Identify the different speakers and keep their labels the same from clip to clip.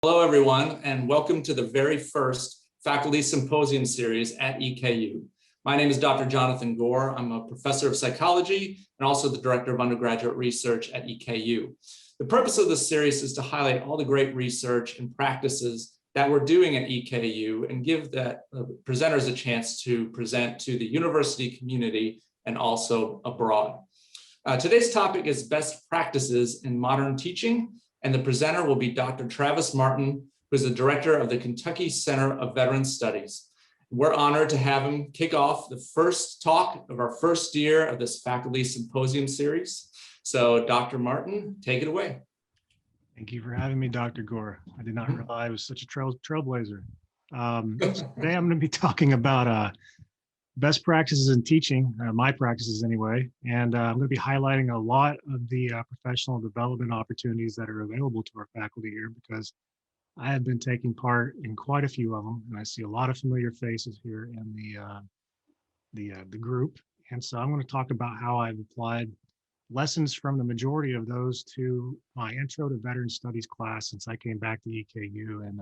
Speaker 1: Hello, everyone, and welcome to the very first Faculty Symposium series at EKU. My name is Dr. Jonathan Gore. I'm a professor of psychology and also the director of undergraduate research at EKU. The purpose of this series is to highlight all the great research and practices that we're doing at EKU and give the presenters a chance to present to the university community and also abroad. Today's topic is best practices in modern teaching. And the presenter will be Dr. Travis Martin, who is the director of the Kentucky Center of Veteran Studies. We're honored to have him kick off the first talk of our first year of this Faculty Symposium series. So Dr. Martin, take it away.
Speaker 2: Thank you for having me, Dr. Gore. I did not realize I was such a trailblazer. Today I'm going to be talking about best practices in teaching, my practices anyway, and I'm going to be highlighting a lot of the professional development opportunities that are available to our faculty here, because I have been taking part in quite a few of them, and I see a lot of familiar faces here in the group. And so I'm going to talk about how I've applied lessons from the majority of those to my Intro to Veteran Studies class since I came back to EKU in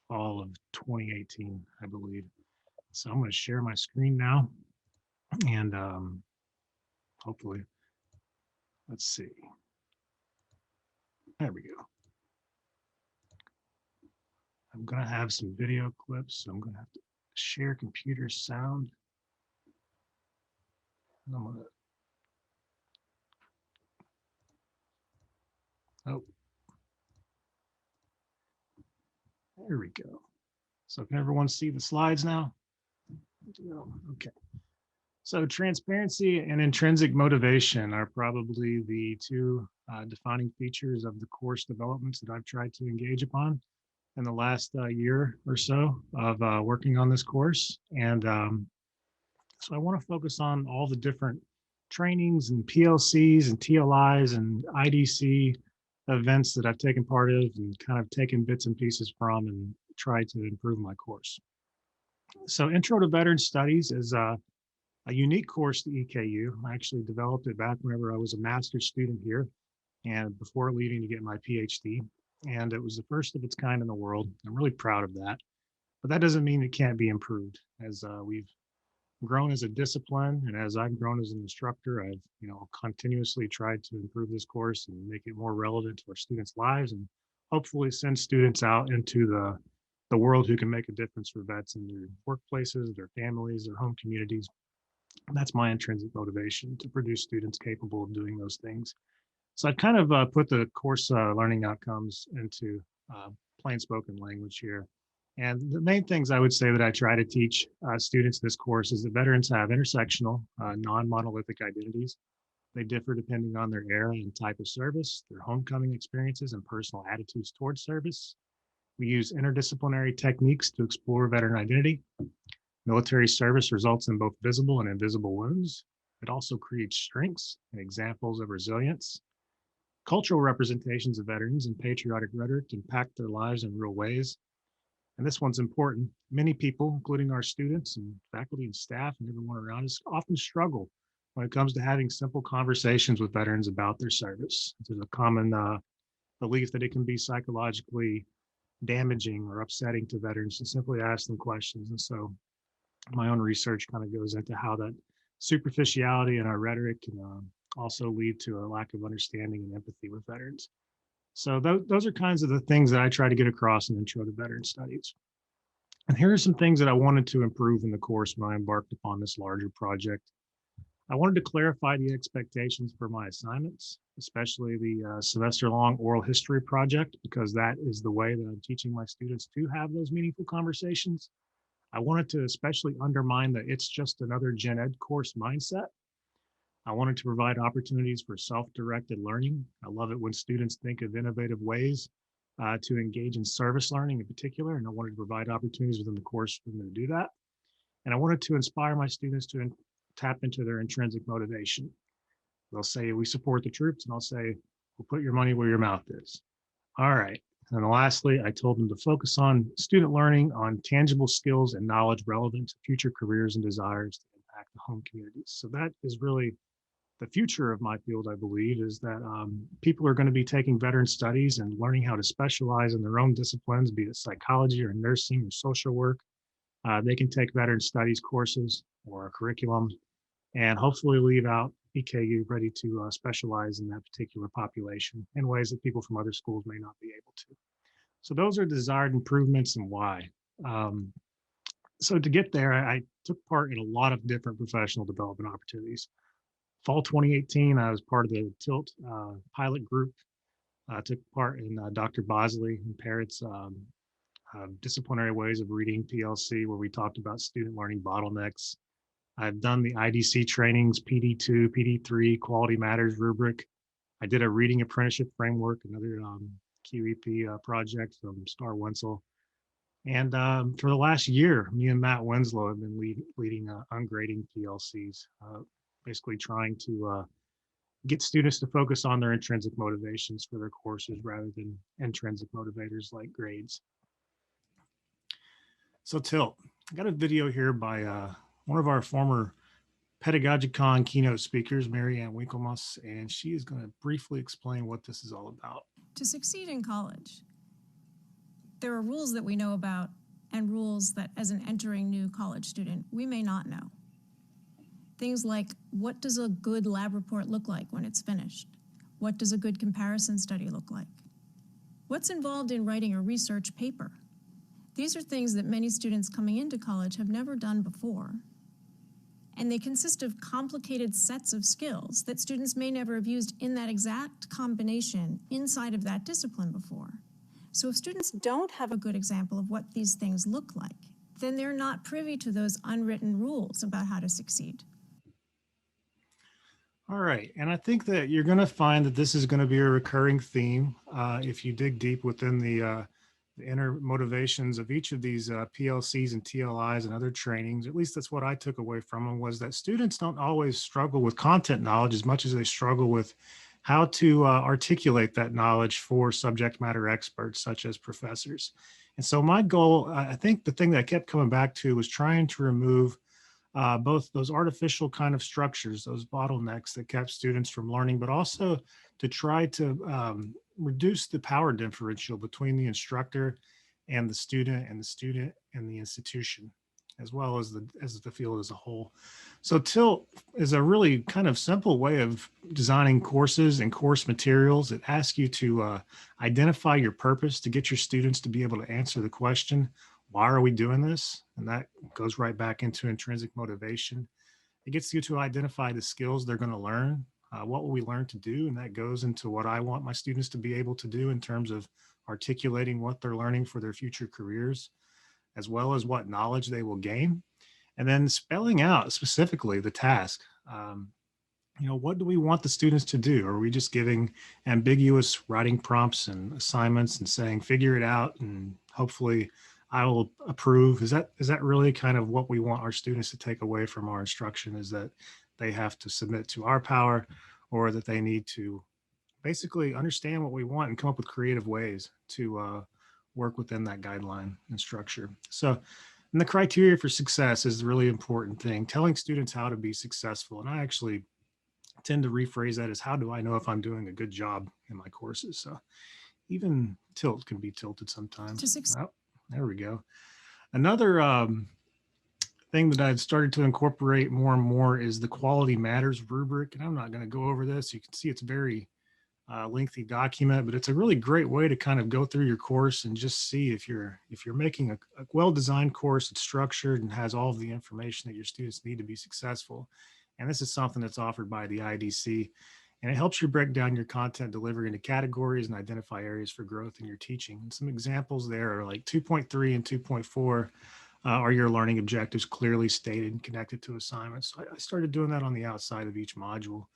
Speaker 2: fall of 2018, I believe. So I'm going to share my screen now, and hopefully, let's see. There we go. I'm going to have some video clips, so I'm going to have to share computer sound. And I'm going to, oh, there we go. So can everyone see the slides now? Okay. So transparency and intrinsic motivation are probably the two defining features of the course developments that I've tried to engage upon in the last year or so of working on this course. And so I want to focus on all the different trainings and PLCs and TLIs and IDC events that I've taken part of and kind of taken bits and pieces from and tried to improve my course. So Intro to Veteran Studies is a unique course to EKU. I actually developed it back whenever I was a master's student here and before leaving to get my PhD. And it was the first of its kind in the world. I'm really proud of that. But that doesn't mean it can't be improved. As we've grown as a discipline and as I've grown as an instructor, I've continuously tried to improve this course and make it more relevant to our students' lives and hopefully send students out into the world who can make a difference for vets in their workplaces, their families, their home communities. And that's my intrinsic motivation, to produce students capable of doing those things. So I've kind of put the course learning outcomes into plain spoken language here. And the main things I would say that I try to teach students this course is that veterans have intersectional, non-monolithic identities. They differ depending on their era and type of service, their homecoming experiences, and personal attitudes towards service. We use interdisciplinary techniques to explore veteran identity. Military service results in both visible and invisible wounds. It also creates strengths and examples of resilience. Cultural representations of veterans and patriotic rhetoric impact their lives in real ways. And this one's important. Many people, including our students and faculty and staff and everyone around us, often struggle when it comes to having simple conversations with veterans about their service. There's a common belief that it can be psychologically damaging or upsetting to veterans to simply ask them questions. And so my own research kind of goes into how that superficiality in our rhetoric can also lead to a lack of understanding and empathy with veterans. So those are kinds of the things that I try to get across in Intro to Veteran Studies. And here are some things that I wanted to improve in the course when I embarked upon this larger project. I wanted to clarify the expectations for my assignments, especially the semester-long oral history project, because that is the way that I'm teaching my students to have those meaningful conversations. I wanted to especially undermine the "it's just another gen ed course" mindset. I wanted to provide opportunities for self-directed learning. I love it when students think of innovative ways to engage in service learning in particular, and I wanted to provide opportunities within the course for them to do that. And I wanted to inspire my students to tap into their intrinsic motivation. They'll say, "We support the troops," and I'll say, "Well, put your money where your mouth is." All right. And then lastly, I told them to focus on student learning on tangible skills and knowledge relevant to future careers and desires to impact the home communities. So that is really the future of my field, I believe, is that people are going to be taking veteran studies and learning how to specialize in their own disciplines, be it psychology or nursing or social work. They can take veteran studies courses or a curriculum and hopefully leave out EKU ready to specialize in that particular population in ways that people from other schools may not be able to. So those are desired improvements and why. Um, so to get there, I took part in a lot of different professional development opportunities. Fall 2018, I was part of the TILT pilot group. I took part in Dr. Bosley and Parrott's disciplinary ways of reading PLC, where we talked about student learning bottlenecks. I've done the IDC trainings, PD2, PD3, Quality Matters rubric. I did a reading apprenticeship framework, another QEP project from Star Wenzel. And for the last year, me and Matt Winslow have been leading ungrading PLCs, basically trying to get students to focus on their intrinsic motivations for their courses rather than intrinsic motivators like grades. So Tilt, I got a video here by one of our former Pedagogicon keynote speakers, Marianne Winkelmus, and she is going to briefly explain what this is all about.
Speaker 3: To succeed in college, there are rules that we know about and rules that as an entering new college student, we may not know. Things like, what does a good lab report look like when it's finished? What does a good comparison study look like? What's involved in writing a research paper? These are things that many students coming into college have never done before. And they consist of complicated sets of skills that students may never have used in that exact combination inside of that discipline before. So if students don't have a good example of what these things look like, then they're not privy to those unwritten rules about how to succeed.
Speaker 2: All right, and I think that you're going to find that this is going to be a recurring theme if you dig deep within the inner motivations of each of these PLCs and TLIs and other trainings. At least that's what I took away from them, was that students don't always struggle with content knowledge as much as they struggle with how to articulate that knowledge for subject matter experts such as professors. And so my goal, I think the thing that I kept coming back to was trying to remove both those artificial kind of structures, those bottlenecks that kept students from learning, but also to try to reduce the power differential between the instructor and the student and the institution, as well as the field as a whole. So TILT is a really kind of simple way of designing courses and course materials. It asks you to identify your purpose, to get your students to be able to answer the question, why are we doing this? And that goes right back into intrinsic motivation. It gets you to identify the skills they're going to learn. What will we learn to do? And that goes into what I want my students to be able to do in terms of articulating what they're learning for their future careers, as well as what knowledge they will gain. And then spelling out specifically the task. What do we want the students to do? Are we just giving ambiguous writing prompts and assignments and saying, figure it out and hopefully I will approve? Is that really kind of what we want our students to take away from our instruction, is that they have to submit to our power, or that they need to basically understand what we want and come up with creative ways to work within that guideline and structure? So, and the criteria for success is a really important thing, telling students how to be successful. And I actually tend to rephrase that as, how do I know if I'm doing a good job in my courses? So even tilt can be tilted sometimes. Oh, there we go. Another thing that I've started to incorporate more and more is the Quality Matters rubric. And I'm not going to go over this. You can see it's a very lengthy document, but it's a really great way to kind of go through your course and just see if you're making a well-designed course that's structured and has all of the information that your students need to be successful. And this is something that's offered by the IDC, and it helps you break down your content delivery into categories and identify areas for growth in your teaching. And some examples there are like 2.3 and 2.4 are your learning objectives clearly stated and connected to assignments. So I started doing that on the outside of each module.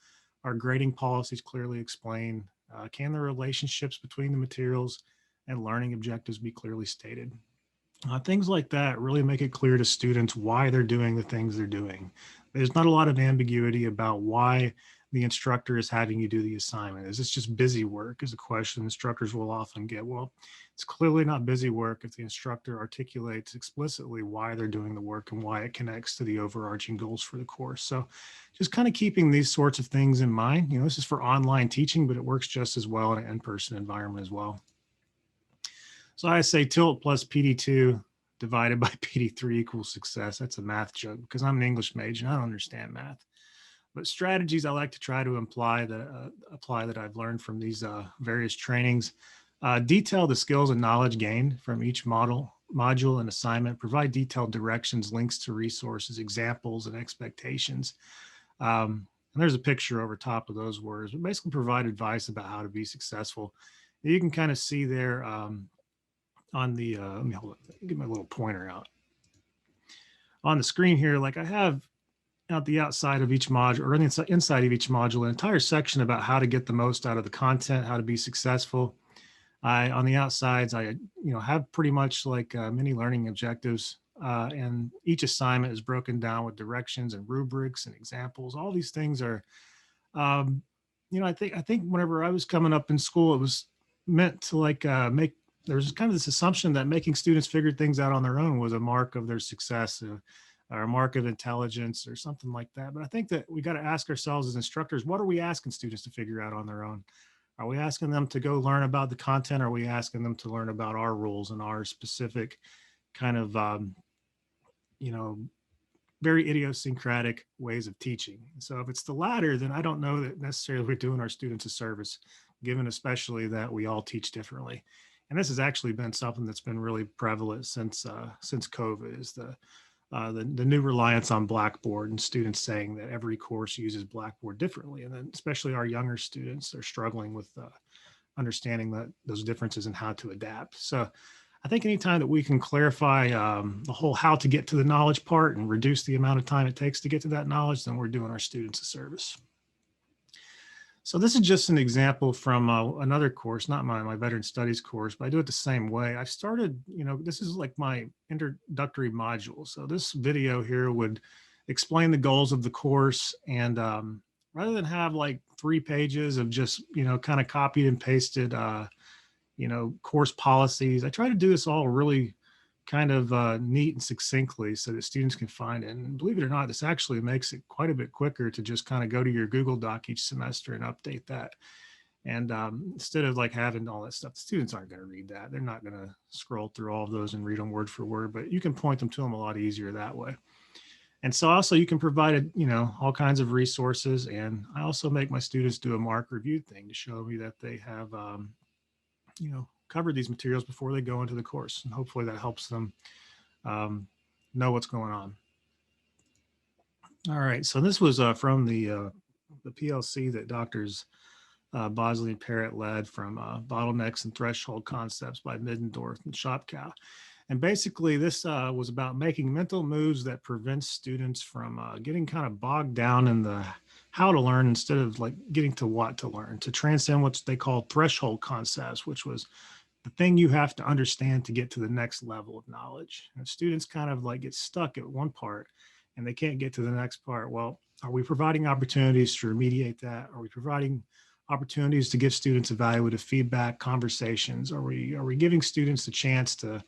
Speaker 2: Our grading policies clearly explain, can the relationships between the materials and learning objectives be clearly stated? Things like that really make it clear to students why they're doing the things they're doing. There's not a lot of ambiguity about why the instructor is having you do the assignment? Is this just busy work is a question instructors will often get. Well, it's clearly not busy work if the instructor articulates explicitly why they're doing the work and why it connects to the overarching goals for the course. So just kind of keeping these sorts of things in mind. This is for online teaching, but it works just as well in an in-person environment as well. So I say tilt plus PD2 divided by PD3 equals success. That's a math joke because I'm an English major and I don't understand math. But strategies I like to try to apply that I've learned from these various trainings. Detail the skills and knowledge gained from each module and assignment. Provide detailed directions, links to resources, examples, and expectations. And there's a picture over top of those words, but basically provide advice about how to be successful. You can kind of see there on the, let me hold it, get my little pointer out. On the screen here, like I have out the outside of each module or inside of each module, an entire section about how to get the most out of the content, how to be successful. On the outsides, I have pretty much like mini learning objectives, and each assignment is broken down with directions and rubrics and examples. All these things are, I think whenever I was coming up in school, it was meant to like there's kind of this assumption that making students figure things out on their own was a mark of their success. Or a mark of intelligence or something like that. But I think that we got to ask ourselves as instructors, what are we asking students to figure out on their own? Are we asking them to go learn about the content? Or are we asking them to learn about our rules and our specific kind of, very idiosyncratic ways of teaching? So if it's the latter, then I don't know that necessarily we're doing our students a service, given especially that we all teach differently. And this has actually been something that's been really prevalent since COVID is the new reliance on Blackboard and students saying that every course uses Blackboard differently. And then especially our younger students are struggling with understanding that those differences and how to adapt. So I think anytime that we can clarify the whole how to get to the knowledge part and reduce the amount of time it takes to get to that knowledge, then we're doing our students a service. So this is just an example from another course, not my veteran studies course, but I do it the same way. I started, this is like my introductory module. So this video here would explain the goals of the course. And rather than have like 3 pages of just, kind of copied and pasted, course policies, I try to do this all really kind of neat and succinctly so that students can find it. And believe it or not, this actually makes it quite a bit quicker to just kind of go to your Google Doc each semester and update that. And instead of like having all that stuff, the students aren't going to read that. They're not going to scroll through all of those and read them word for word, but you can point them to them a lot easier that way. And so also you can provide, all kinds of resources. And I also make my students do a mark review thing to show me that they have, covered these materials before they go into the course. And hopefully that helps them know what's going on. All right, so this was from the PLC that doctors Bosley and Parrott led from Bottlenecks and Threshold Concepts by Middendorf and Shopkow. And basically this was about making mental moves that prevent students from getting kind of bogged down in the how to learn instead of like getting to what to learn, to transcend what they call threshold concepts, which was the thing you have to understand to get to the next level of knowledge. And students kind of like get stuck at one part and they can't get to the next part. Well, are we providing opportunities to remediate that? Are we providing opportunities to give students evaluative feedback, conversations? Are we giving students a chance to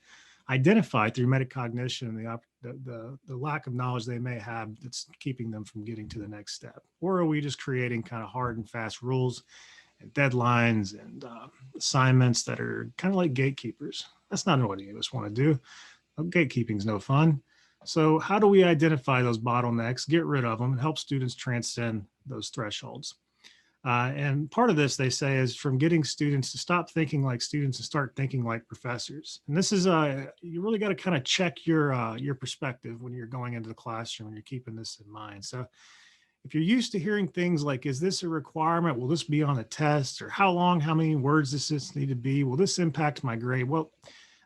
Speaker 2: identify through metacognition the lack of knowledge they may have that's keeping them from getting to the next step? Or are we just creating kind of hard and fast rules and deadlines and assignments that are kind of like gatekeepers? That's not what any of us want to do. Gatekeeping is no fun. So how do we identify those bottlenecks, get rid of them, and help students transcend those thresholds? And part of this, they say, is from getting students to stop thinking like students and start thinking like professors. And this is, you really got to kind of check your perspective when you're going into the classroom and you're keeping this in mind. So if you're used to hearing things like, is this a requirement? Will this be on a test? Or how long, how many words does this need to be? Will this impact my grade? Well,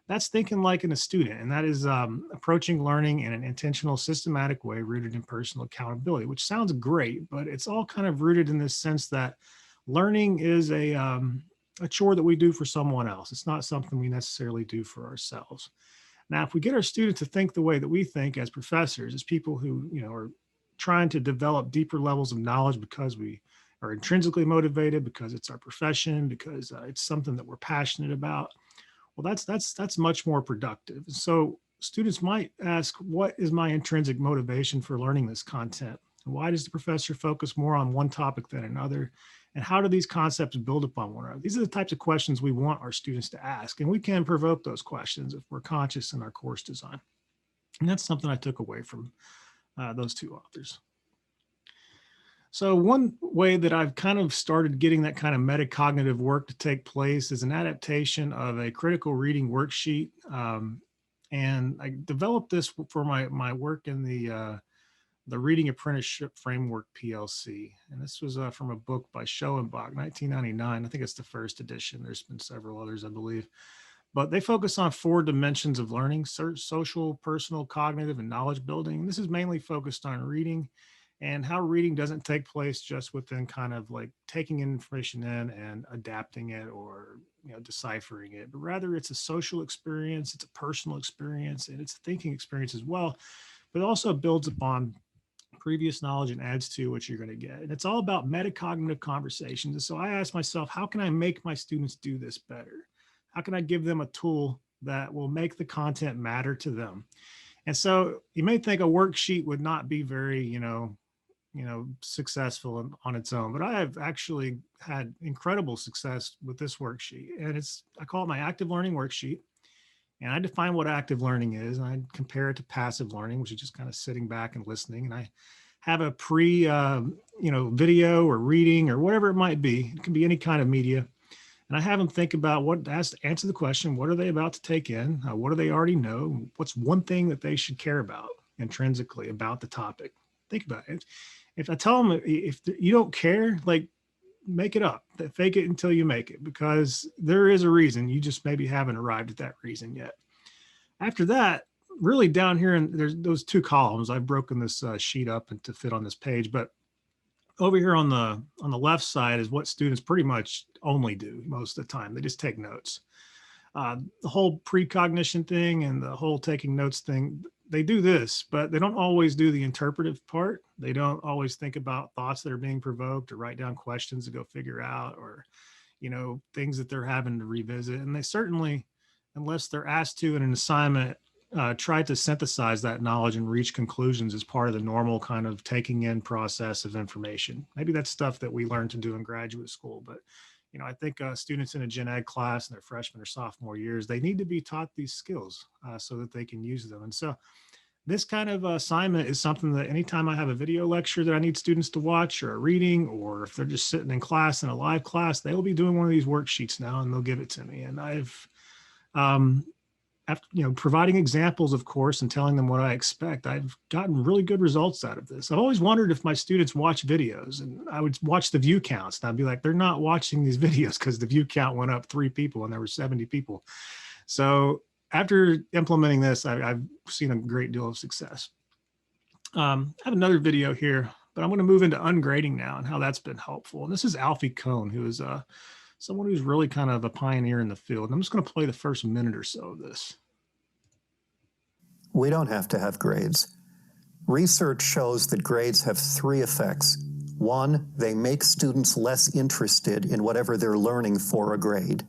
Speaker 2: that's thinking like a student, and that is approaching learning in an intentional, systematic way rooted in personal accountability, which sounds great, but it's all kind of rooted in this sense that learning is a chore that we do for someone else. It's not something we necessarily do for ourselves. Now, if we get our students to think the way that we think as professors, as people who, are trying to develop deeper levels of knowledge because we are intrinsically motivated because it's our profession, because it's something that we're passionate about. Well, that's much more productive. So students might ask, what is my intrinsic motivation for learning this content? Why does the professor focus more on one topic than another? And how do these concepts build upon one another? These are the types of questions we want our students to ask. And we can provoke those questions if we're conscious in our course design. And that's something I took away from those two authors. So one way that I've kind of started getting that kind of metacognitive work to take place is an adaptation of a critical reading worksheet. And I developed this for my work in the Reading Apprenticeship Framework PLC. And this was from a book by Schoenbach, 1999. I think it's the first edition. There's been several others, I believe. But they focus on 4 dimensions of learning: social, personal, cognitive, and knowledge building. This is mainly focused on reading and how reading doesn't take place just within kind of like taking information in and adapting it or deciphering it, but rather it's a social experience, it's a personal experience, and it's a thinking experience as well. But it also builds upon previous knowledge and adds to what you're going to get. And it's all about metacognitive conversations. And so I asked myself, how can I make my students do this better? How can I give them a tool that will make the content matter to them? And so you may think a worksheet would not be very, successful on its own, but I have actually had incredible success with this worksheet. And I call it my active learning worksheet. And I define what active learning is, and I compare it to passive learning, which is just kind of sitting back and listening. And I have a video or reading or whatever it might be. It can be any kind of media. And I have them think about answer the question, what are they about to take in? What do they already know? What's one thing that they should care about intrinsically about the topic? Think about it. If I tell them, if you don't care, like, make it up, fake it until you make it, because there is a reason. You just maybe haven't arrived at that reason yet. After that, really down here, and there's those 2 columns. I've broken this sheet up to fit on this page, but over here on the left side is what students pretty much only do most of the time. They just take notes. The whole precognition thing and the whole taking notes thing, they do this, but they don't always do the interpretive part. They don't always think about thoughts that are being provoked or write down questions to go figure out, or, things that they're having to revisit. And they certainly, unless they're asked to in an assignment, try to synthesize that knowledge and reach conclusions as part of the normal kind of taking in process of information. Maybe that's stuff that we learn to do in graduate school, but I think students in a gen ed class in their freshman or sophomore years, they need to be taught these skills so that they can use them. And so this kind of assignment is something that anytime I have a video lecture that I need students to watch, or a reading, or if they're just sitting in class in a live class, they will be doing one of these worksheets now and they'll give it to me. And I've, after providing examples, of course, and telling them what I expect, I've gotten really good results out of this. I've always wondered if my students watch videos, and I would watch the view counts, and I'd be like, they're not watching these videos because the view count went up 3 people and there were 70 people. So after implementing this, I've seen a great deal of success. I have another video here, but I'm going to move into ungrading now and how that's been helpful. And this is Alfie Kohn, who is someone who's really kind of a pioneer in the field. I'm just going to play the first minute or so of this.
Speaker 4: We don't have to have grades. Research shows that grades have 3 effects. 1, they make students less interested in whatever they're learning for a grade.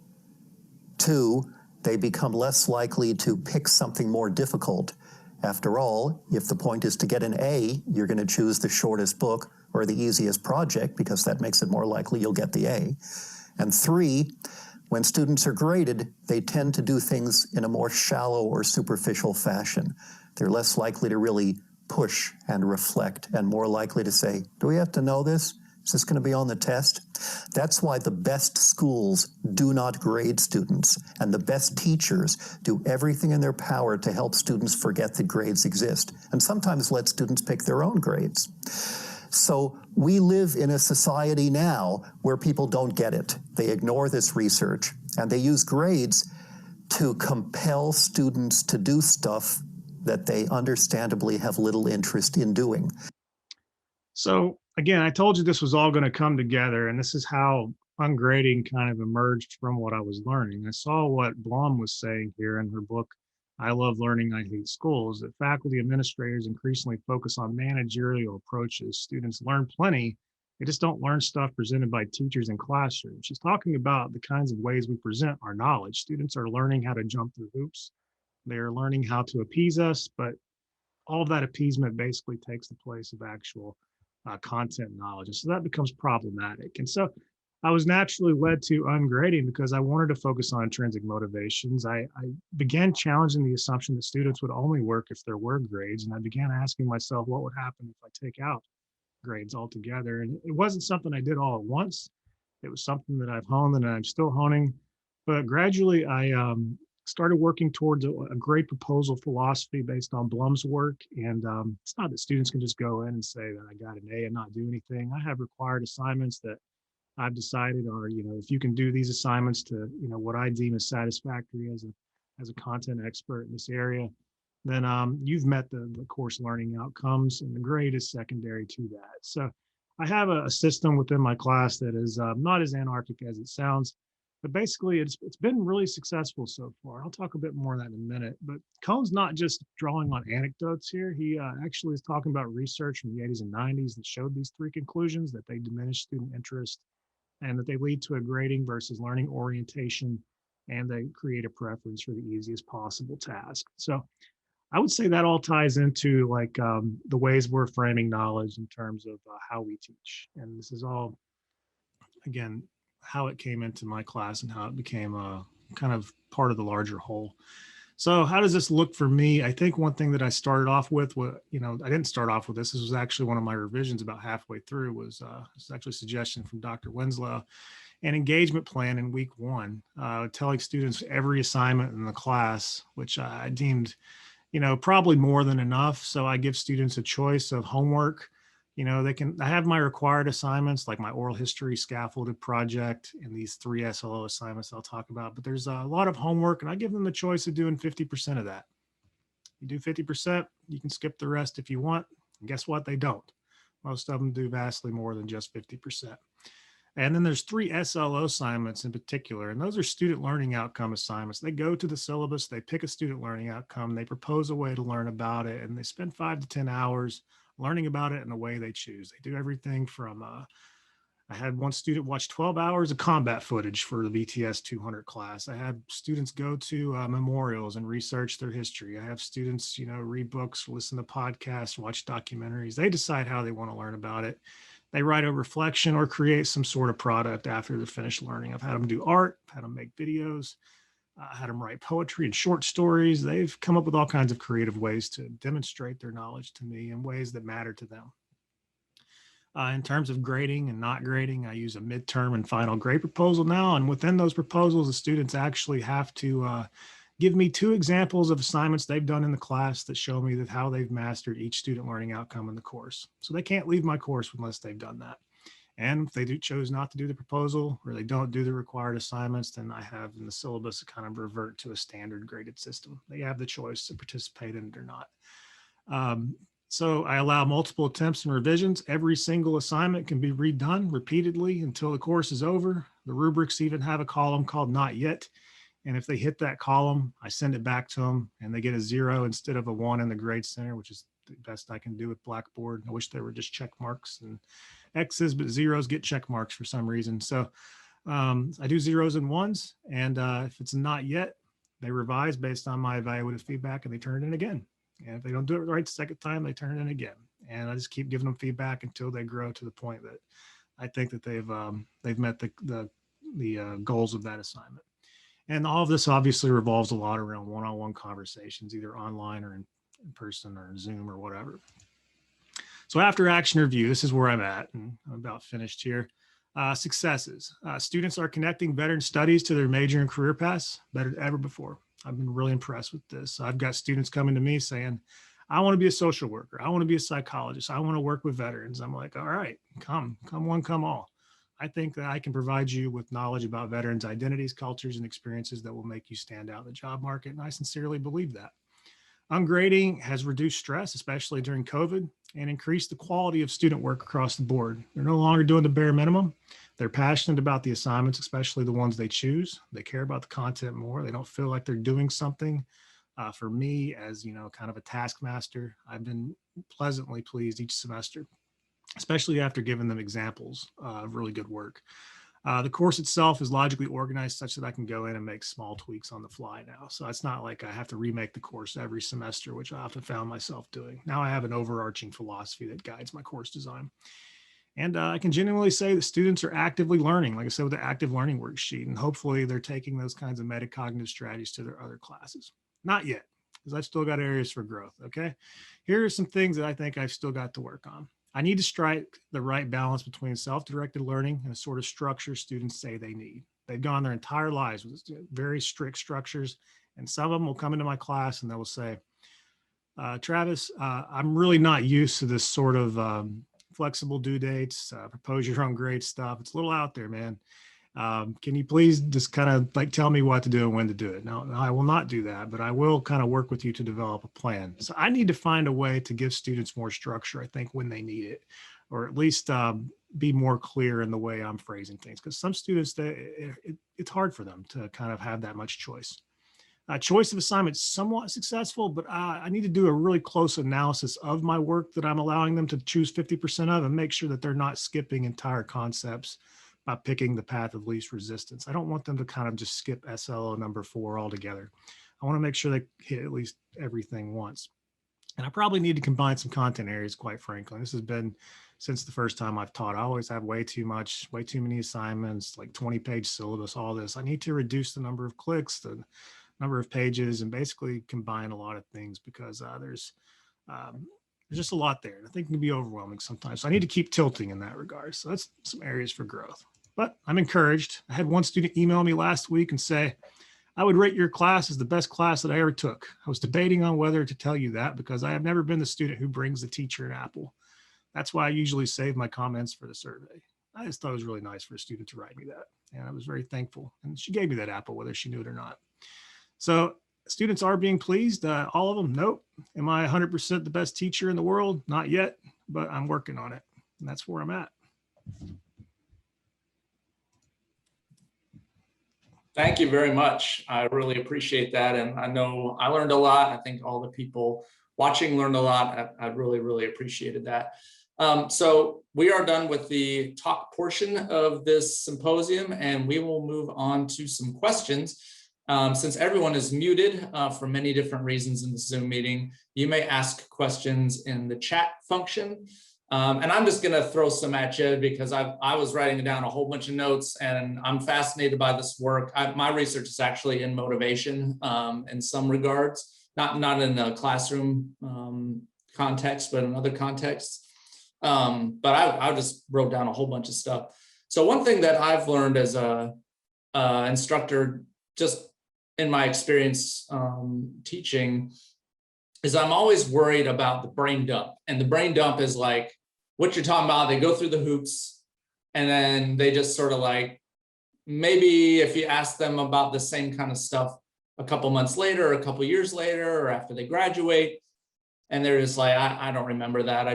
Speaker 4: 2, they become less likely to pick something more difficult. After all, if the point is to get an A, you're going to choose the shortest book or the easiest project because that makes it more likely you'll get the A. And 3, when students are graded, they tend to do things in a more shallow or superficial fashion. They're less likely to really push and reflect, and more likely to say, do we have to know this? Is this going to be on the test? That's why the best schools do not grade students, and the best teachers do everything in their power to help students forget that grades exist, and sometimes let students pick their own grades. So we live in a society now where people don't get it. They ignore this research, and they use grades to compel students to do stuff that they understandably have little interest in doing.
Speaker 2: So again, I told you this was all going to come together, and this is how ungrading kind of emerged from what I was learning. I saw what Blum was saying here in her book, I Love Learning, I Hate Schools, that faculty administrators increasingly focus on managerial approaches. Students learn plenty, They just don't learn stuff presented by teachers in classrooms. She's talking about the kinds of ways we present our knowledge. Students are learning how to jump through hoops. They're learning how to appease us, but all of that appeasement basically takes the place of actual content knowledge. And so that becomes problematic. And so I was naturally led to ungrading because I wanted to focus on intrinsic motivations. I began challenging the assumption that students would only work if there were grades. And I began asking myself, what would happen if I take out grades altogether? And it wasn't something I did all at once. It was something that I've honed and I'm still honing. But gradually, I started working towards a grade proposal philosophy based on Blum's work. And it's not that students can just go in and say that I got an A and not do anything. I have required assignments that I've decided are, if you can do these assignments to, what I deem as satisfactory as a content expert in this area, then you've met the course learning outcomes, and the grade is secondary to that. So I have a system within my class that is not as anarchic as it sounds, but basically it's been really successful so far. I'll talk a bit more of that in a minute, but Cohn's not just drawing on anecdotes here. He actually is talking about research from the 80s and 90s that showed these three conclusions: that they diminish student interest, and that they lead to a grading versus learning orientation, and they create a preference for the easiest possible task. So I would say that all ties into the ways we're framing knowledge in terms of how we teach. And this is all, again, how it came into my class and how it became a kind of part of the larger whole. So how does this look for me? I think one thing that I started off with, I didn't start off with this. This was actually one of my revisions about halfway through, was actually a suggestion from Dr. Winslow, an engagement plan in week one, telling students every assignment in the class, which I deemed, probably more than enough. So I give students a choice of homework. I have my required assignments, like my oral history scaffolded project and these 3 SLO assignments I'll talk about, but there's a lot of homework, and I give them the choice of doing 50% of that. You do 50%, you can skip the rest if you want. And guess what? They don't. Most of them do vastly more than just 50%. And then there's 3 SLO assignments in particular, and those are student learning outcome assignments. They go to the syllabus, they pick a student learning outcome, they propose a way to learn about it, and they spend 5 to 10 hours learning about it in the way they choose. They do everything from, I had one student watch 12 hours of combat footage for the VTS 200 class. I had students go to memorials and research their history. I have students, read books, listen to podcasts, watch documentaries. They decide how they want to learn about it. They write a reflection or create some sort of product after they're finished learning. I've had them do art, had them make videos, had them write poetry and short stories. They've come up with all kinds of creative ways to demonstrate their knowledge to me in ways that matter to them. In terms of grading and not grading, I use a midterm and final grade proposal now. And within those proposals, the students actually have to give me 2 examples of assignments they've done in the class that show me that how they've mastered each student learning outcome in the course. So they can't leave my course unless they've done that. And if they chose not to do the proposal, or they don't do the required assignments, then I have in the syllabus to kind of revert to a standard graded system. They have the choice to participate in it or not. So I allow multiple attempts and revisions. Every single assignment can be redone repeatedly until the course is over. The rubrics even have a column called not yet. And if they hit that column, I send it back to them and they get a 0 instead of a 1 in the grade center, which is the best I can do with Blackboard. I wish there were just check marks and X's, but 0s get check marks for some reason. So I do 0s and 1s. And if it's not yet, they revise based on my evaluative feedback and they turn it in again. And if they don't do it right the second time, they turn it in again. And I just keep giving them feedback until they grow to the point that I think that they've met the goals of that assignment. And all of this obviously revolves a lot around one-on-one conversations, either online or in person or Zoom or whatever. So after action review, this is where I'm at, and I'm about finished here. Successes. Students are connecting veteran studies to their major and career paths better than ever before. I've been really impressed with this. I've got students coming to me saying, I want to be a social worker. I want to be a psychologist. I want to work with veterans. I'm like, all right, come one, come all. I think that I can provide you with knowledge about veterans' identities, cultures, and experiences that will make you stand out in the job market. And I sincerely believe that. Ungrading has reduced stress, especially during COVID, and increased the quality of student work across the board. They're no longer doing the bare minimum. They're passionate about the assignments, especially the ones they choose. They care about the content more. They don't feel like they're doing something. For me, as kind of a taskmaster, I've been pleasantly pleased each semester especially after giving them examples of really good work. The course itself is logically organized such that I can go in and make small tweaks on the fly now. So it's not like I have to remake the course every semester, which I often found myself doing. Now I have an overarching philosophy that guides my course design. And I can genuinely say that students are actively learning, like I said, with the active learning worksheet, and hopefully they're taking those kinds of metacognitive strategies to their other classes. Not yet, because I've still got areas for growth, okay? Here are some things that I think I've still got to work on. I need to strike the right balance between self-directed learning and a sort of structure students say they need. They've gone their entire lives with very strict structures, and some of them will come into my class and they will say, Travis, I'm really not used to this sort of flexible due dates, propose your own grade stuff. It's a little out there, man. Can you please just kind of like tell me what to do and when to do it? Now, I will not do that, but I will kind of work with you to develop a plan. So I need to find a way to give students more structure, I think, when they need it, or at least be more clear in the way I'm phrasing things. Because some students, it's hard for them to kind of have that much choice. Choice of assignment is somewhat successful, but I need to do a really close analysis of my work that I'm allowing them to choose 50% of and make sure that they're not skipping entire concepts by picking the path of least resistance. I don't want them to kind of just skip SLO number 4 altogether. I want to make sure they hit at least everything once. And I probably need to combine some content areas, quite frankly. This has been since the first time I've taught. I always have way too many assignments, like 20-page syllabus, all this. I need to reduce the number of clicks, the number of pages, and basically combine a lot of things because there's just a lot there. And I think it can be overwhelming sometimes. So I need to keep tilting in that regard. So that's some areas for growth. But I'm encouraged. I had one student email me last week and say, I would rate your class as the best class that I ever took. I was debating on whether to tell you that because I have never been the student who brings the teacher an apple. That's why I usually save my comments for the survey. I just thought it was really nice for a student to write me that. And I was very thankful. And she gave me that apple, whether she knew it or not. So students are being pleased. All of them, nope. Am I 100% the best teacher in the world? Not yet, but I'm working on it. And that's where I'm at.
Speaker 1: Thank you very much. I really appreciate that. And I know I learned a lot. I think all the people watching learned a lot. I really, really appreciated that. So we are done with the talk portion of this symposium, and we will move on to some questions. Since everyone is muted for many different reasons in the Zoom meeting, you may ask questions in the chat function. And I'm just going to throw some at you because I was writing down a whole bunch of notes, and I'm fascinated by this work. My research is actually in motivation in some regards, not in a classroom context, but in other contexts. But I just wrote down a whole bunch of stuff. So one thing that I've learned as a instructor, just in my experience teaching, is I'm always worried about the brain dump. And the brain dump is like what you're talking about. They go through the hoops and then they just sort of like, maybe if you ask them about the same kind of stuff a couple months later, or a couple years later, or after they graduate, and they're just like, I don't remember that.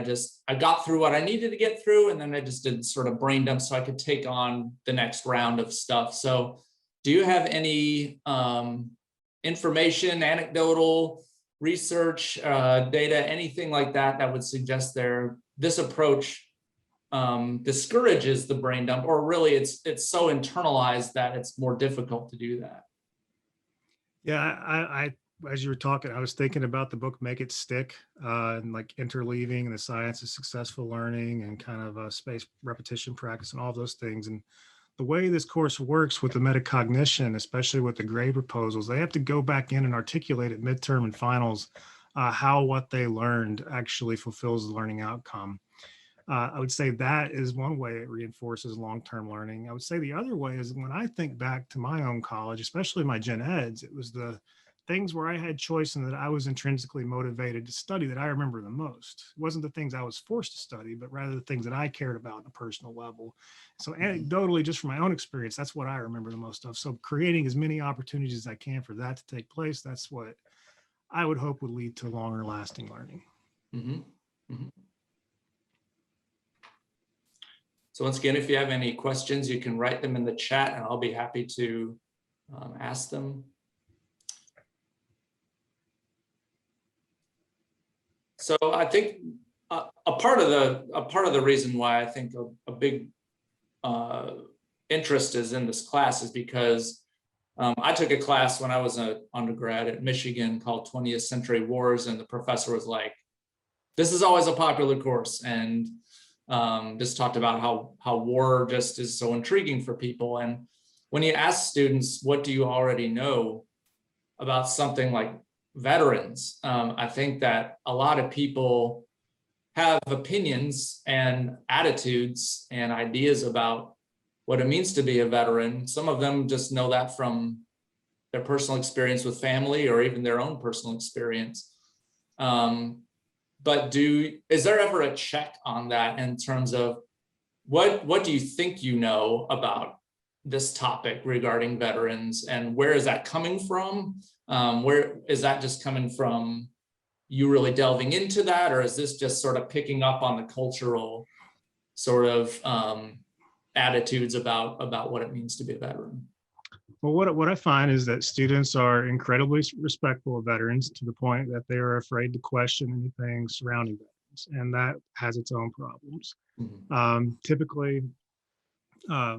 Speaker 1: I got through what I needed to get through, and then I just did sort of brain dump so I could take on the next round of stuff. So do you have any information, anecdotal research, data, anything like that that would suggest this approach discourages the brain dump, or really it's so internalized that it's more difficult to do that?
Speaker 2: Yeah, I as you were talking, I was thinking about the book Make It Stick, and like interleaving and the science of successful learning and kind of space repetition practice and all of those things. And the way this course works with the metacognition, especially with the grade proposals, they have to go back in and articulate at midterm and finals how what they learned actually fulfills the learning outcome. I would say that is one way it reinforces long-term learning. I would say the other way is when I think back to my own college, especially my gen eds, it was the things where I had choice and that I was intrinsically motivated to study that I remember the most. It wasn't the things I was forced to study, but rather the things that I cared about on a personal level. So anecdotally, just from my own experience, that's what I remember the most of. So creating as many opportunities as I can for that to take place, that's what I would hope would lead to longer lasting learning.
Speaker 1: Mm-hmm. Mm-hmm. So once again, if you have any questions, you can write them in the chat and I'll be happy to ask them. So I think a part of the reason why I think a big interest is in this class is because I took a class when I was an undergrad at Michigan called 20th Century Wars, and the professor was like, "This is always a popular course," and just talked about how war just is so intriguing for people. And when you ask students, what do you already know about something like veterans, I think that a lot of people have opinions and attitudes and ideas about what it means to be a veteran. Some of them just know that from their personal experience with family or even their own personal experience. But is there ever a check on that in terms of what do you think you know about this topic regarding veterans, and where is that coming from? Where is that just coming from you really delving into that, or is this just sort of picking up on the cultural sort of attitudes about what it means to be a veteran?
Speaker 2: Well, what I find is that students are incredibly respectful of veterans to the point that they are afraid to question anything surrounding veterans, and that has its own problems. Typically,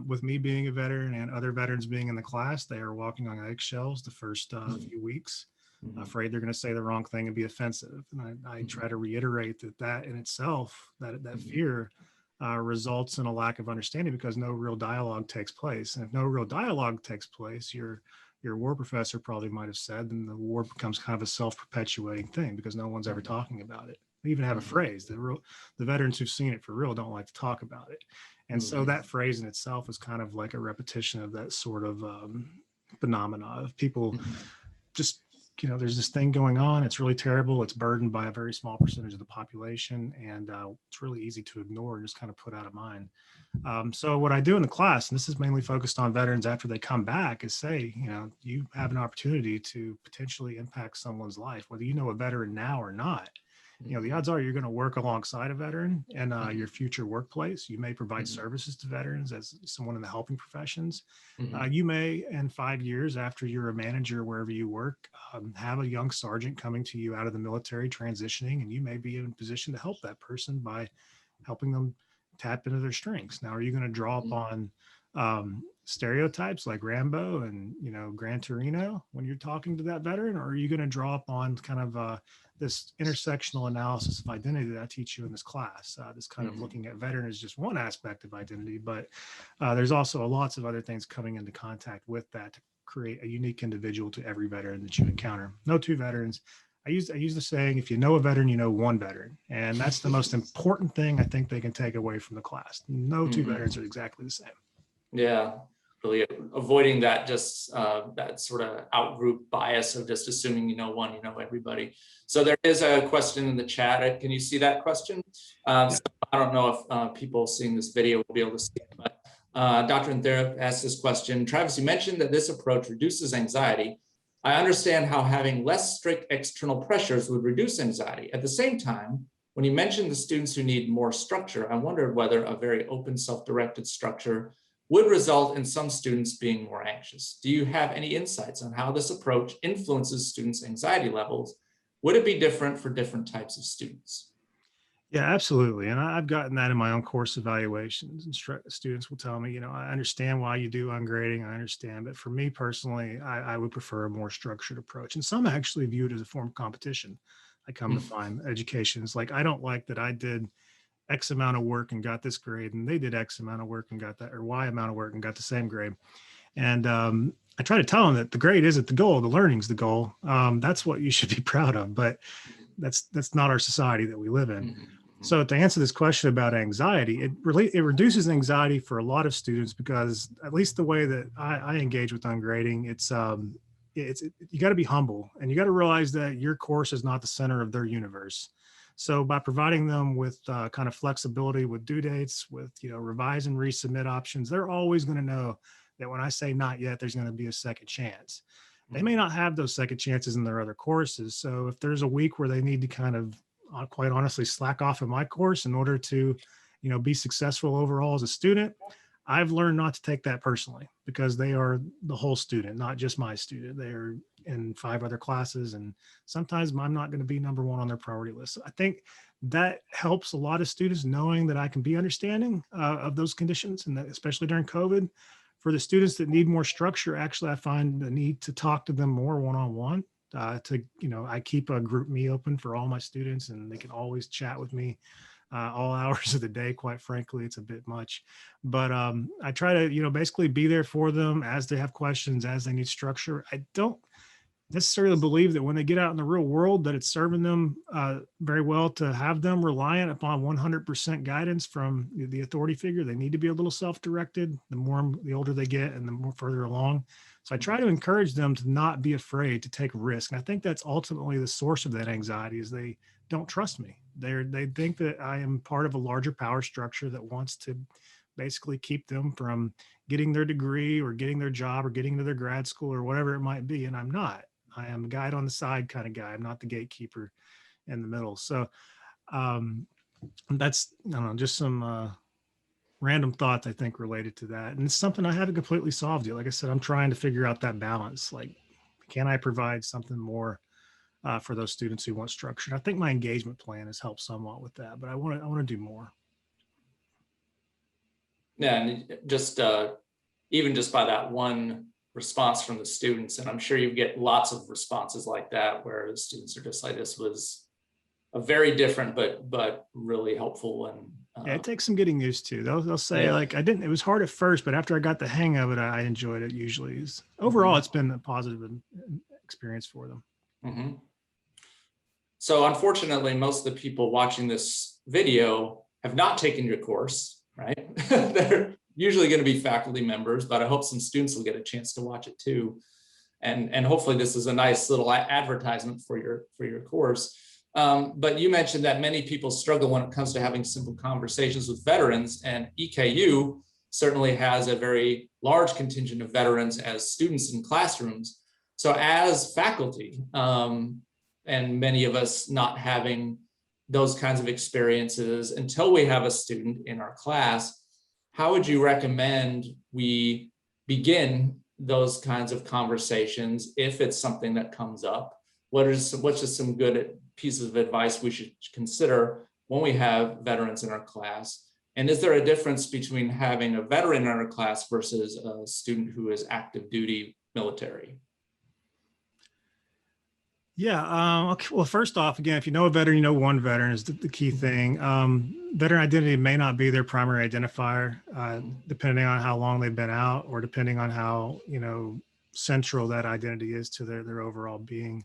Speaker 2: with me being a veteran and other veterans being in the class, they are walking on eggshells the first few weeks, afraid they're going to say the wrong thing and be offensive. And I try to reiterate that in itself, that fear results in a lack of understanding because no real dialogue takes place. And if no real dialogue takes place, your war professor probably might have said, then the war becomes kind of a self-perpetuating thing because no one's ever talking about it. They even have a phrase, the veterans who've seen it for real don't like to talk about it. And so that phrase in itself is kind of like a repetition of that sort of phenomena of people just, there's this thing going on. It's really terrible. It's burdened by a very small percentage of the population. And it's really easy to ignore and just kind of put out of mind. So what I do in the class, and this is mainly focused on veterans after they come back, is say, you have an opportunity to potentially impact someone's life, whether you know a veteran now or not. The odds are you're going to work alongside a veteran in your future workplace. You may provide services to veterans as someone in the helping professions. You may, in 5 years after you're a manager wherever you work, have a young sergeant coming to you out of the military transitioning, and you may be in a position to help that person by helping them tap into their strengths. Now, are you going to draw upon stereotypes like Rambo and Gran Torino when you're talking to that veteran, or are you going to draw upon kind of this intersectional analysis of identity that I teach you in this class? This kind of looking at veteran is just one aspect of identity, but there's also lots of other things coming into contact with that to create a unique individual to every veteran that you encounter. No two veterans. I use the saying, if you know a veteran, you know one veteran. And that's the most important thing I think they can take away from the class. No two veterans are exactly the same.
Speaker 1: Yeah, really avoiding that that sort of out-group bias of just assuming you know one, you know everybody. So there is a question in the chat. Can you see that question? So I don't know if people seeing this video will be able to see it, but Dr. Intherip asked this question. Travis, you mentioned that this approach reduces anxiety. I understand how having less strict external pressures would reduce anxiety. At the same time, when you mentioned the students who need more structure, I wondered whether a very open, self-directed structure would result in some students being more anxious. Do you have any insights on how this approach influences students' anxiety levels? Would it be different for different types of students?
Speaker 2: Yeah, absolutely. And I've gotten that in my own course evaluations, and students will tell me, I understand why you do ungrading, I understand, but for me personally, I would prefer a more structured approach. And some actually view it as a form of competition. I come to find education is like, I don't like that I did X amount of work and got this grade, and they did X amount of work and got that, or Y amount of work and got the same grade. And I try to tell them that the grade isn't the goal, the learning's the goal. That's what you should be proud of, but that's not our society that we live in. So to answer this question about anxiety, it reduces anxiety for a lot of students because at least the way that I engage with ungrading, you got to be humble and you got to realize that your course is not the center of their universe. So by providing them with kind of flexibility with due dates, with revise and resubmit options, they're always going to know that when I say not yet, there's going to be a second chance. They may not have those second chances in their other courses. So if there's a week where they need to kind of quite honestly slack off in my course in order to be successful overall as a student, I've learned not to take that personally because they are the whole student, not just my student. They're in 5 other classes. And sometimes I'm not going to be number 1 on their priority list. So I think that helps a lot of students, knowing that I can be understanding of those conditions, and that especially during COVID. For the students that need more structure, actually, I find the need to talk to them more one-on-one. I keep a group me open for all my students, and they can always chat with me all hours of the day. Quite frankly, it's a bit much, but I try to, basically be there for them as they have questions, as they need structure. I don't necessarily believe that when they get out in the real world that it's serving them very well to have them reliant upon 100% guidance from the authority figure. They need to be a little self-directed the older they get and the more further along. So I try to encourage them to not be afraid to take risk. And I think that's ultimately the source of that anxiety, is they don't trust me. They think that I am part of a larger power structure that wants to basically keep them from getting their degree or getting their job or getting into their grad school or whatever it might be. And I'm not. I am a guide on the side kind of guy. I'm not the gatekeeper in the middle. So that's, I don't know, just some random thoughts I think related to that. And it's something I haven't completely solved yet. Like I said, I'm trying to figure out that balance. Like, can I provide something more for those students who want structure? And I think my engagement plan has helped somewhat with that, but I want to do more.
Speaker 1: Yeah, and just even just by that one response from the students, and I'm sure you get lots of responses like that where the students are just like, this was a very different but really helpful. And
Speaker 2: yeah, it takes some getting used to. They'll say, like, it was hard at first, but after I got the hang of it, I enjoyed it. Usually overall it's been a positive experience for them.
Speaker 1: Mm-hmm. So unfortunately, most of the people watching this video have not taken your course, right? They're usually going to be faculty members, but I hope some students will get a chance to watch it too. And hopefully this is a nice little advertisement for your course. But you mentioned that many people struggle when it comes to having simple conversations with veterans, and EKU certainly has a very large contingent of veterans as students in classrooms. So as faculty, and many of us not having those kinds of experiences until we have a student in our class, how would you recommend we begin those kinds of conversations if it's something that comes up? What's just some good pieces of advice we should consider when we have veterans in our class? And is there a difference between having a veteran in our class versus a student who is active duty military?
Speaker 2: Yeah. Okay. Well, first off, again, if you know a veteran, you know one veteran is the key thing. Veteran identity may not be their primary identifier, depending on how long they've been out, or depending on how, central that identity is to their overall being.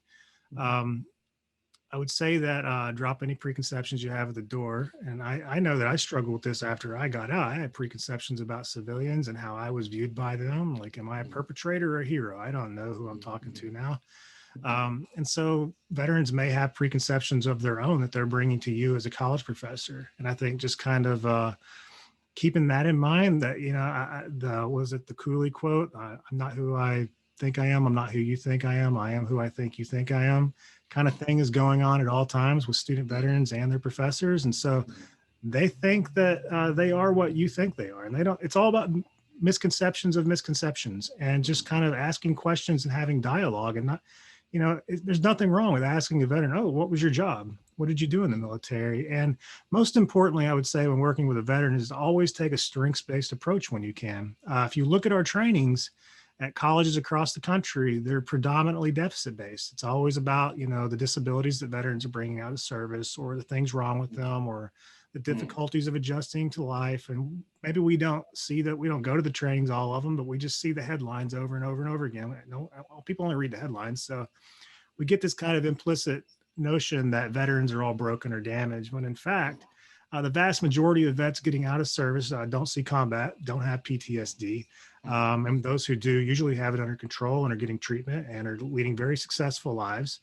Speaker 2: I would say that drop any preconceptions you have at the door. And I know that I struggled with this after I got out. I had preconceptions about civilians and how I was viewed by them. Like, am I a perpetrator or a hero? I don't know who I'm talking to now. And so veterans may have preconceptions of their own that they're bringing to you as a college professor. And I think just kind of keeping that in mind, that, was it the Cooley quote? I'm not who I think I am. I'm not who you think I am. I am who I think you think I am, kind of thing is going on at all times with student veterans and their professors. And so they think that they are what you think they are. And they don't, it's all about misconceptions of misconceptions, and just kind of asking questions and having dialogue. And not, there's nothing wrong with asking a veteran, oh, what was your job? What did you do in the military? And most importantly, I would say when working with a veteran is to always take a strengths-based approach when you can. If you look at our trainings at colleges across the country, they're predominantly deficit-based. It's always about, the disabilities that veterans are bringing out of service, or the things wrong with them, or the difficulties of adjusting to life. And maybe we don't go to the trainings, all of them, but we just see the headlines over and over and over again. People only read the headlines. So we get this kind of implicit notion that veterans are all broken or damaged, when in fact, the vast majority of vets getting out of service don't see combat, don't have PTSD. And those who do usually have it under control and are getting treatment and are leading very successful lives.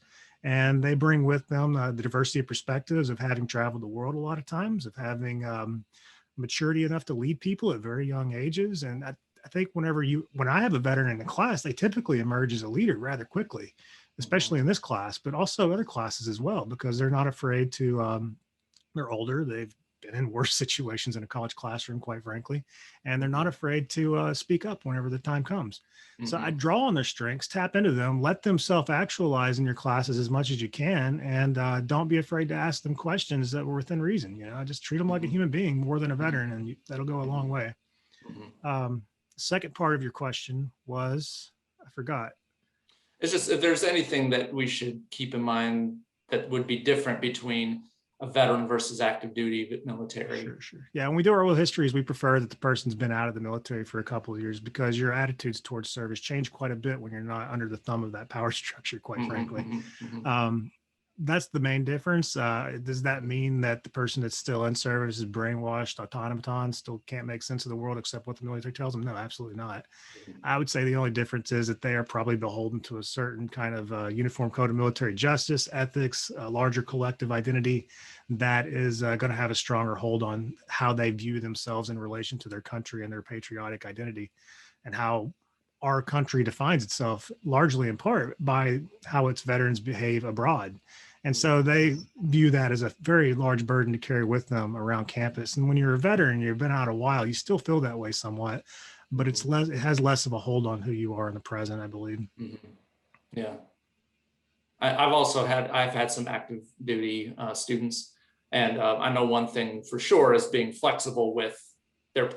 Speaker 2: And they bring with them the diversity of perspectives of having traveled the world a lot of times, of having maturity enough to lead people at very young ages. And I think when I have a veteran in the class, they typically emerge as a leader rather quickly, especially in this class, but also other classes as well, because they're not afraid to, they're older, they've been in worse situations in a college classroom, quite frankly, and they're not afraid to speak up whenever the time comes. So I draw on their strengths, tap into them, let them self-actualize in your classes as much as you can, and don't be afraid to ask them questions that were within reason. Just treat them like a human being more than a veteran, and that'll go a long way. Second part of your question was, I forgot.
Speaker 1: It's just if there's anything that we should keep in mind that would be different between a veteran versus active duty military.
Speaker 2: Sure. Yeah, when we do our oral histories, we prefer that the person's been out of the military for a couple of years, because your attitudes towards service change quite a bit when you're not under the thumb of that power structure, quite frankly. That's the main difference. Does that mean that the person that's still in service is brainwashed, automaton, still can't make sense of the world except what the military tells them? No, absolutely not. I would say the only difference is that they are probably beholden to a certain kind of uniform code of military justice, ethics, a larger collective identity that is going to have a stronger hold on how they view themselves in relation to their country and their patriotic identity, and how our country defines itself largely in part by how its veterans behave abroad. And so they view that as a very large burden to carry with them around campus. And when you're a veteran, you've been out a while, you still feel that way somewhat, but it has less of a hold on who you are in the present, I believe.
Speaker 1: Yeah. I've had some active duty students, and I know one thing for sure is being flexible with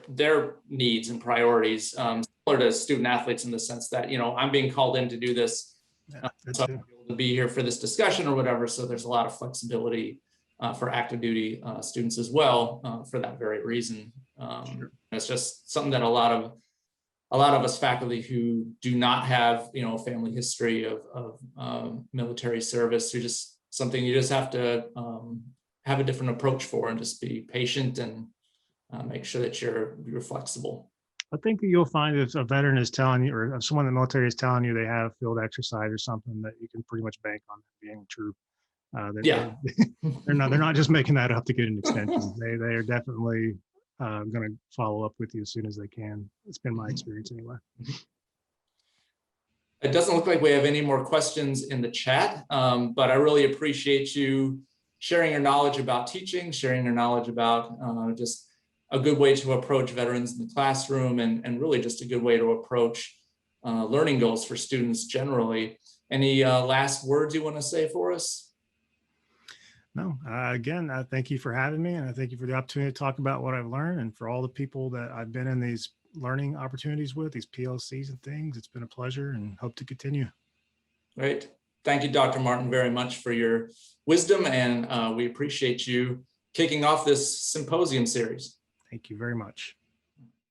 Speaker 1: their needs and priorities, similar to student athletes in the sense that, I'm being called in to do this. So I'm able to be here for this discussion or whatever. So there's a lot of flexibility for active duty students as well for that very reason. It's just something that a lot of us faculty who do not have, a family history of military service, who just something you just have to have a different approach for, and just be patient and make sure that you're flexible.
Speaker 2: I think that you'll find if a veteran is telling you, or if someone in the military is telling you they have field exercise or something, that you can pretty much bank on that being true. They're not just making that up to get an extension. They are definitely going to follow up with you as soon as they can. It's been my experience anyway.
Speaker 1: It doesn't look like we have any more questions in the chat, but I really appreciate you sharing your knowledge about teaching, sharing your knowledge about just a good way to approach veterans in the classroom, and really just a good way to approach learning goals for students generally. Any last words you want to say for us?
Speaker 2: No, again, I thank you for having me, and I thank you for the opportunity to talk about what I've learned, and for all the people that I've been in these learning opportunities with, these PLCs and things. It's been a pleasure, and hope to continue.
Speaker 1: Great. Thank you, Dr. Martin, very much for your wisdom, and we appreciate you kicking off this symposium series.
Speaker 2: Thank you very much.